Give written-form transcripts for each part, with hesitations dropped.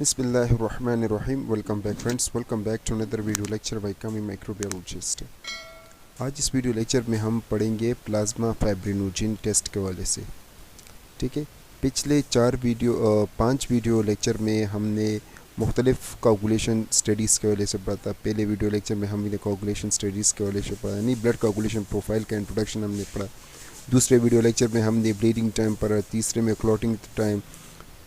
बिस्मिल्लाहिर्रहमानिर्रहीम। Welcome back friends, welcome back to another video lecture by कामी microbiologist. आज इस वीडियो लेक्चर में हम पढ़ेंगे प्लाज्मा फाइब्रिनोजेन टेस्ट के हवाले से। ठीक है, पिछले 5 वीडियो लेक्चर में हमने मुख्तलिफ कोगुलेशन स्टडीज़ के हवाले से पढ़ा था। पहले वीडियो लेक्चर में हमने कोगुलेशन स्टडीज़ के हवाले से पढ़ा, यानी ब्लड कोगुलेशन प्रोफाइल का इंट्रोडक्शन हमने पढ़ा। दूसरे वीडियो लेक्चर में हमने ब्लीडिंग टाइम पढ़ा, तीसरे में क्लॉटिंग टाइम,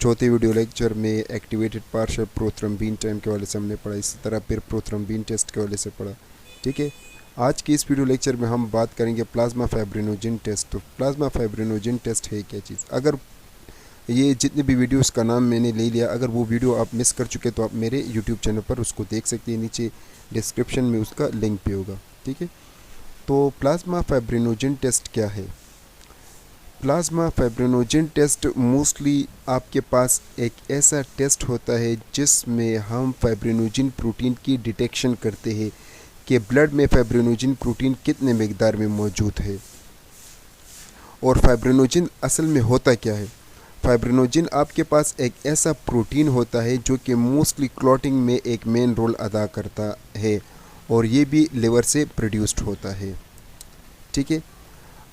चौथे वीडियो लेक्चर में एक्टिवेटेड पार्शियल प्रोथ्रम्बीन टाइम के हवाले से हमने पढ़ा। इसी तरह फिर प्रोथ्रम्बीन टेस्ट के हवाले से पढ़ा। ठीक है, आज की इस वीडियो लेक्चर में हम बात करेंगे प्लाज्मा फाइब्रिनोजेन टेस्ट। तो प्लाज्मा फाइब्रिनोजेन टेस्ट है क्या चीज़? अगर ये जितने भी वीडियोस का नाम मैंने ले लिया, अगर वो वीडियो आप मिस कर चुके तो आप मेरे यूट्यूब चैनल पर उसको देख सकते हैं, नीचे डिस्क्रिप्शन में उसका लिंक भी होगा। ठीक है, तो प्लाज्मा फाइब्रिनोजेन टेस्ट क्या है? प्लाज्मा फाइब्रिनोजेन टेस्ट मोस्टली आपके पास एक ऐसा टेस्ट होता है जिसमें हम फाइब्रिनोजेन प्रोटीन की डिटेक्शन करते हैं कि ब्लड में फाइब्रिनोजेन प्रोटीन कितने मिकदार में मौजूद है। और फाइब्रिनोजेन असल में होता क्या है? फाइब्रिनोजेन आपके पास एक ऐसा प्रोटीन होता है जो कि मोस्टली क्लॉटिंग में एक मेन रोल अदा करता है, और ये भी लिवर से प्रोड्यूस्ड होता है। ठीक है,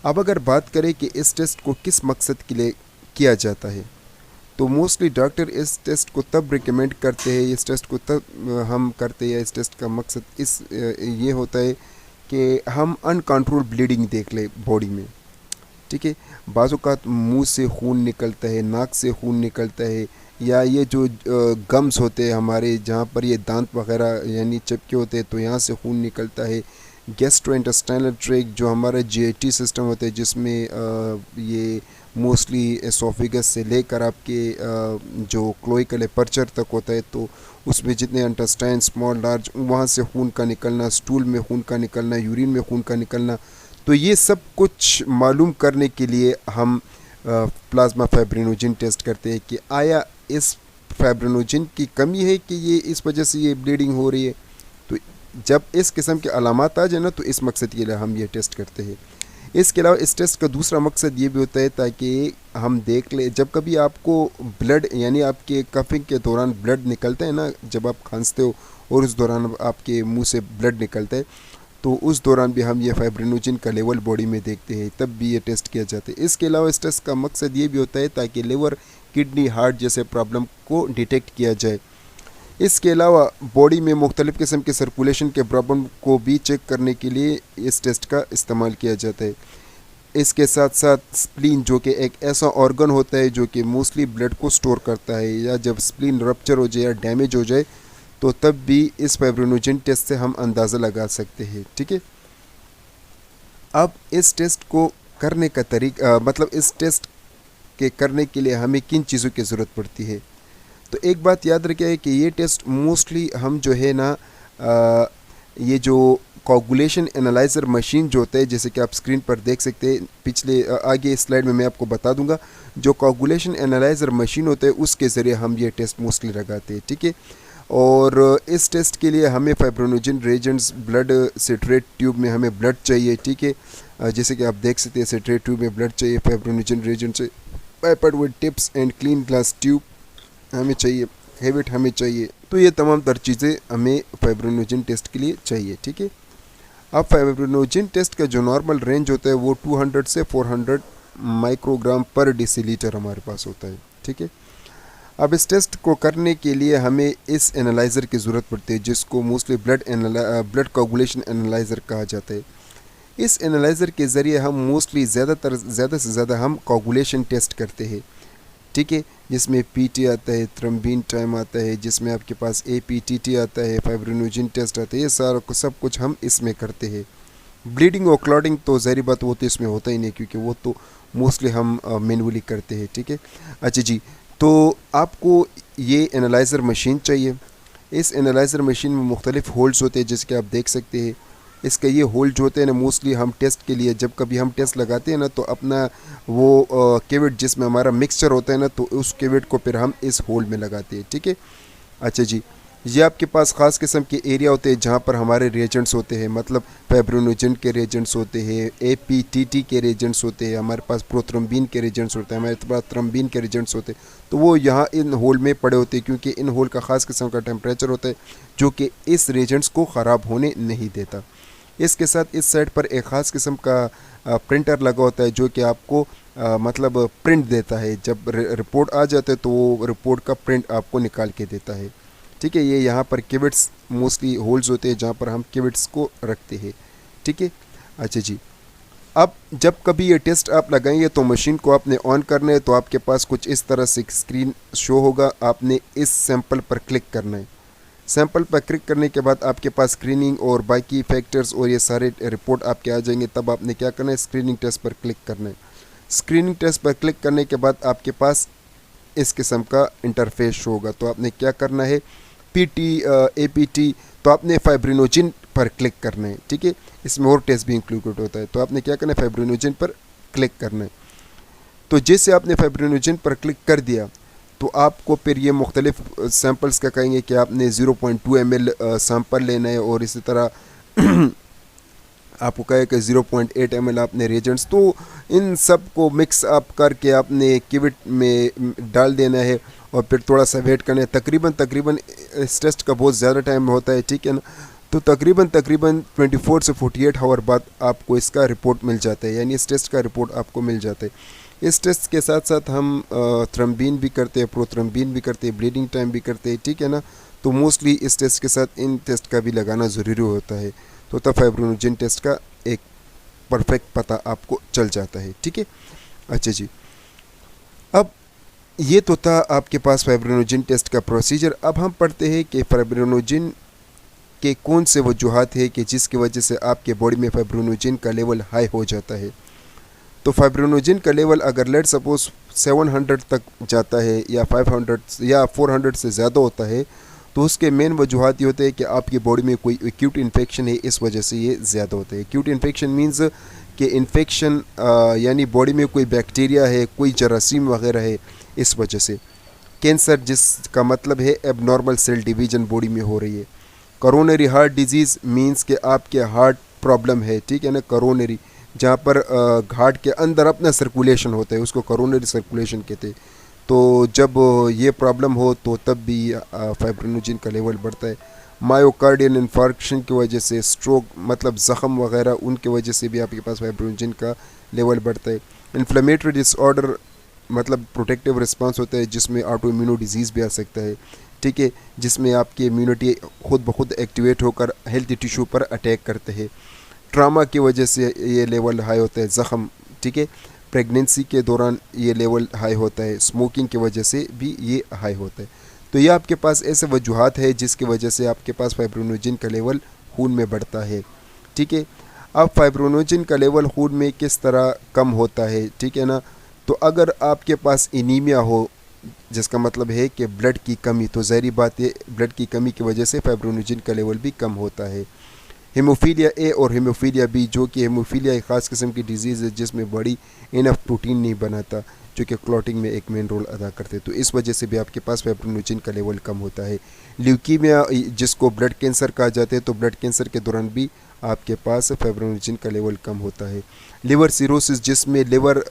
अब अगर बात करें कि इस टेस्ट को किस मकसद के लिए किया जाता है, तो मोस्टली डॉक्टर इस टेस्ट को तब रिकमेंड करते हैं, इस टेस्ट को तब हम करते हैं। इस टेस्ट का मकसद ये होता है कि हम अनकंट्रोल ब्लीडिंग देख ले बॉडी में। ठीक है, बाज़ औक़ात मुंह से खून निकलता है, नाक से खून निकलता है, या ये जो गम्स होते हैं हमारे, जहाँ पर ये दांत वगैरह यानी चिपके होते हैं, तो यहाँ से खून निकलता है। गैस्ट्रोइंटेस्टाइनल ट्रैक्ट जो हमारा जीआईटी सिस्टम होता है, जिसमें ये मोस्टली एसोफेगस से लेकर आपके जो क्लोइकल एपर्चर तक होता है, तो उसमें जितने इंटेस्टाइन स्मॉल लार्ज, वहाँ से खून का निकलना, स्टूल में खून का निकलना, यूरिन में खून का निकलना, तो ये सब कुछ मालूम करने के लिए हम प्लाज्मा फाइब्रिनोजेन टेस्ट करते हैं कि आया इस फाइब्रिनोजेन की कमी है कि ये इस वजह से ये ब्लीडिंग हो रही है। तो जब इस किस्म के अलामात आ जाए ना, तो इस मकसद के लिए हम ये टेस्ट करते हैं। इसके अलावा इस टेस्ट का दूसरा मकसद ये भी होता है ताकि हम देख ले, जब कभी आपको ब्लड यानी आपके कफिंग के दौरान ब्लड निकलता है ना, जब आप खांसते हो और उस दौरान आपके मुंह से ब्लड निकलता है, तो उस दौरान भी हम ये फाइब्रिनोजेन का लेवल बॉडी में देखते हैं, तब भी ये टेस्ट किया जाता है। इसके अलावा इस टेस्ट का मकसद ये भी होता है ताकि लिवर, किडनी, हार्ट जैसे प्रॉब्लम को डिटेक्ट किया जाए। इसके अलावा बॉडी में मुख्तलिफ़ किस्म के सर्कुलेशन के प्रॉब्लम को भी चेक करने के लिए इस टेस्ट का इस्तेमाल किया जाता है। इसके साथ साथ स्प्लीन, जो कि एक ऐसा ऑर्गन होता है जो कि मोस्टली ब्लड को स्टोर करता है, या जब स्प्लीन रप्चर हो जाए या डैमेज हो जाए, तो तब भी इस फाइब्रिनोजेन टेस्ट से हम अंदाज़ा लगा सकते हैं। ठीक है, अब इस टेस्ट को करने का तरीका, मतलब इस टेस्ट के करने के लिए हमें किन चीज़ों की ज़रूरत पड़ती है? तो एक बात याद रखिए कि ये टेस्ट मोस्टली हम जो है ना, ये जो कोगुलेशन एनालाइज़र मशीन जो होता है, जैसे कि आप स्क्रीन पर देख सकते हैं, पिछले आगे स्लाइड में मैं आपको बता दूंगा, जो कोगुलेशन एनालाइज़र मशीन होता है उसके ज़रिए हम ये टेस्ट मोस्टली लगाते हैं। ठीक है, और इस टेस्ट के लिए हमें fibrinogen reagents, blood citrate tube में हमें ब्लड चाहिए। ठीक है, जैसे कि आप देख सकते हैं, सिट्रेट ट्यूब में ब्लड चाहिए, फाइब्रिनोजेन रेजेंट चाहिए, pipette with tips and clean glass tube हमें चाहिए, हैबिट हमें चाहिए। तो ये तमाम तर चीज़ें हमें फाइब्रिनोजेन टेस्ट के लिए चाहिए। ठीक है, अब फाइब्रिनोजेन टेस्ट का जो नॉर्मल रेंज होता है वो 200 से 400 माइक्रोग्राम पर डेसीलीटर हमारे पास होता है। ठीक है, अब इस टेस्ट को करने के लिए हमें इस एनालाइज़र की ज़रूरत पड़ती है, जिसको मोस्टली ब्लड कोगुलेशन एनालाइज़र कहा जाता है। इस एनालाइज़र के ज़रिए हम मोस्टली ज़्यादा से ज़्यादा हम कोगुलेशन टेस्ट करते हैं। ठीक है, जिसमें पीटी आता है, थ्रम्बीन टाइम आता है, जिसमें आपके पास एपीटीटी आता है, फाइब्रिनोजेन टेस्ट आता है, ये सारा सब कुछ हम इसमें करते हैं। ब्लीडिंग और क्लॉटिंग तो ज़ाहिर बात वो तो इसमें होता ही नहीं, क्योंकि वो तो मोस्टली हम मैनुअली करते हैं। ठीक है, अच्छा जी, तो आपको ये एनालाइज़र मशीन चाहिए। इस एनालाइज़र मशीन में मुख्तलिफ होल्ड्स होते हैं, जैसे कि आप देख सकते हैं। इसका ये होल्ड जो होते हैं ना, मोस्टली हम टेस्ट के लिए, जब कभी हम टेस्ट लगाते हैं ना, तो अपना वो केविट जिसमें हमारा मिक्सचर होता है ना, तो उस केविट को फिर हम इस होल्ड में लगाते हैं। ठीक है, अच्छा जी, ये आपके पास ख़ास किस्म के एरिया होते हैं जहाँ पर हमारे रिएजेंट्स होते हैं, मतलब फाइब्रिनोजेन के रिएजेंट्स होते हैं, APTT के रिएजेंट्स होते हैं, हमारे पारे प्रोथ्रम्बिन के रिएजेंट्स होते हैं, हमारे पास थ्रम्बिन के रिएजेंट्स होते हैं। तो वो यहाँ इन होल में पड़े होते हैं, क्योंकि इन होल का ख़ास किस्म का टेम्परेचर होता है जो कि इस रिएजेंट्स को ख़राब होने नहीं देता। इसके साथ इस साइड पर एक ख़ास किस्म का प्रिंटर लगा होता है जो कि आपको मतलब प्रिंट देता है। जब रिपोर्ट आ जाता है तो वो रिपोर्ट का प्रिंट आपको निकाल के देता है। ठीक है, ये यहाँ पर किविट्स मोस्टली होल्स होते हैं जहाँ पर हम किविट्स को रखते हैं। ठीक है, अच्छा जी। अब जब कभी ये टेस्ट आप लगाएंगे तो मशीन को आपने ऑन करना है, तो आपके पास कुछ इस तरह से स्क्रीन शो होगा। आपने इस सैंपल पर क्लिक करना है। सैंपल पर क्लिक करने के बाद आपके पास स्क्रीनिंग और बाकी फैक्टर्स और ये सारे रिपोर्ट आपके आ जाएंगे। तब आपने क्या करना है, स्क्रीनिंग टेस्ट पर क्लिक करना है। स्क्रीनिंग टेस्ट पर क्लिक करने के बाद आपके पास इस किस्म का इंटरफेस शो होगा। तो आपने क्या करना है, APT, तो आपने फाइब्रिनोजेन पर क्लिक करना है। ठीक है, इसमें और टेस्ट भी इंक्लूडेड होता है। तो आपने क्या करना है, फाइब्रिनोजेन पर क्लिक करना है। तो जैसे आपने फाइब्रिनोजेन पर क्लिक कर दिया तो आपको फिर ये मुख्तलिफ सैम्पल्स का कहेंगे कि आपने 0.2 ml सैम्पल लेना है, और इसी तरह आपको कहे कि 0.8 ml आपने रिएजेंट्स। तो इन सब को मिक्स अप करके आपने किविट में डाल देना है और फिर थोड़ा सा वेट करना है। तकरीबन इस टेस्ट का बहुत ज़्यादा टाइम होता है, ठीक है ना। तो तकरीबन 24 से 48 आवर बाद आपको इसका रिपोर्ट मिल जाता है, यानी इस टेस्ट का रिपोर्ट आपको मिल जाता है। इस टेस्ट के साथ साथ हम थ्रम्बिन भी करते हैं, प्रोथ्रम्बिन भी करते हैं, ब्लीडिंग टाइम भी करते हैं, ठीक है ना। तो मोस्टली इस टेस्ट के साथ इन टेस्ट का भी लगाना ज़रूरी होता है। तो तब फाइब्रिनोजेन टेस्ट का एक परफेक्ट पता आपको चल जाता है, ठीक है। अच्छा जी, अब ये तो था आपके पास फाइब्रिनोजेन टेस्ट का प्रोसीजर। अब हम पढ़ते हैं कि फाइब्रिनोजेन के कौन से वजूहात है कि जिसकी वजह से आपके बॉडी में फाइब्रिनोजेन का लेवल हाई हो जाता है। तो फाइब्रिनोजेन का लेवल अगर लेट सपोज 700 तक जाता है या 500 या 400 से ज़्यादा होता है, तो उसके मेन वजूहात ये होते हैं कि आपकी बॉडी में कोई एक्यूट इन्फेक्शन है, इस वजह से ये ज़्यादा होता है। एक्यूट इन्फेक्शन मीन्स कि इन्फेक्शन यानी बॉडी में कोई बैक्टीरिया है, कोई जरासीम वगैरह है, इस वजह से। कैंसर, जिसका मतलब है एबनॉर्मल सेल डिवीजन बॉडी में हो रही है। कोरोनरी हार्ट डिजीज़ मीन्स कि आपके हार्ट प्रॉब्लम है, ठीक है ना। कोरोनरी, जहाँ पर हार्ट के अंदर अपना सर्कुलेशन होता है, उसको कोरोनरी सर्कुलेशन कहते हैं। तो जब ये प्रॉब्लम हो तो तब भी फाइब्रिनोजेन का लेवल बढ़ता है। मायोकार्डियल इन्फार्क्शन की वजह से, स्ट्रोक मतलब ज़ख़म वगैरह, उनके वजह से भी आपके पास फाइब्रिनोजेन का लेवल बढ़ता है। इन्फ्लेमेटरी डिसऑर्डर मतलब प्रोटेक्टिव रिस्पांस होता है, जिसमें ऑटो इम्यूनो डिजीज़ भी आ सकता है, ठीक है, जिसमें आपकी इम्यूनिटी खुद ब खुद एक्टिवेट होकर हेल्थ टिश्यू पर अटैक करते हैं। ट्रामा की वजह से ये लेवल हाई होता है, ज़ख़म, ठीक है। प्रेगनेंसी के दौरान ये लेवल हाई होता है। स्मोकिंग की वजह से भी ये हाई होता है। तो ये आपके पास ऐसे वजूहात है जिसकी वजह से आपके पास फाइब्रिनोजेन का लेवल खून में बढ़ता है, ठीक है। अब फाइब्रिनोजेन का लेवल खून में किस तरह कम होता है, ठीक है ना। तो अगर आपके पास एनीमिया हो, जिसका मतलब है कि ब्लड की कमी, तो ज़ाहिर बात है ब्लड की कमी की वजह से फाइब्रिनोजेन का लेवल भी कम होता है। हीमोफीलिया ए और हीमोफीलिया बी, जो कि हीमोफीलिया एक ख़ास किस्म की डिजीज़ है जिसमें बॉडी इनफ प्रोटीन नहीं बनाता, जो कि क्लॉटिंग में एक मेन रोल अदा करते हैं। तो इस वजह से भी आपके पास फाइब्रिनोजेन का लेवल कम होता है। ल्यूकीमिया, जिसको ब्लड कैंसर कहा जाता है, तो ब्लड कैंसर के दौरान भी आपके पास फाइब्रिनोजेन का लेवल कम होता है। लिवर सिरोसिस, जिसमें लिवर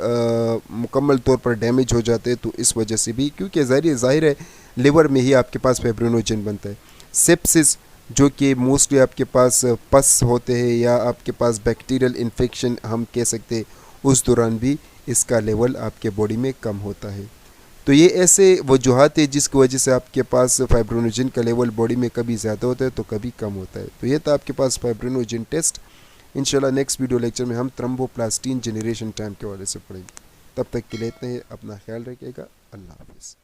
मुकम्मल तौर पर डैमेज हो जाते हैं, तो इस वजह से भी, क्योंकि ज़ाहिर है लिवर में ही आपके पास फाइब्रिनोजेन बनता है। सेप्सिस, जो कि मोस्टली आपके पास पस होते हैं या आपके पास बैक्टीरियल इन्फेक्शन हम कह सकते हैं, उस दौरान भी इसका लेवल आपके बॉडी में कम होता है। तो ये ऐसे वजूहात है जिसकी वजह से आपके पास फाइब्रिनोजेन का लेवल बॉडी में कभी ज़्यादा होता है तो कभी कम होता है। तो ये था आपके पास फाइब्रिनोजेन टेस्ट। इंशाल्लाह नेक्स्ट वीडियो लेक्चर में हम थ्रोम्बोप्लास्टिन जनरेशन टाइम के वाले से पढ़ेंगे। तब तक के लिए इतना ही, अपना ख्याल रखिएगा। अल्लाह हाफिज़।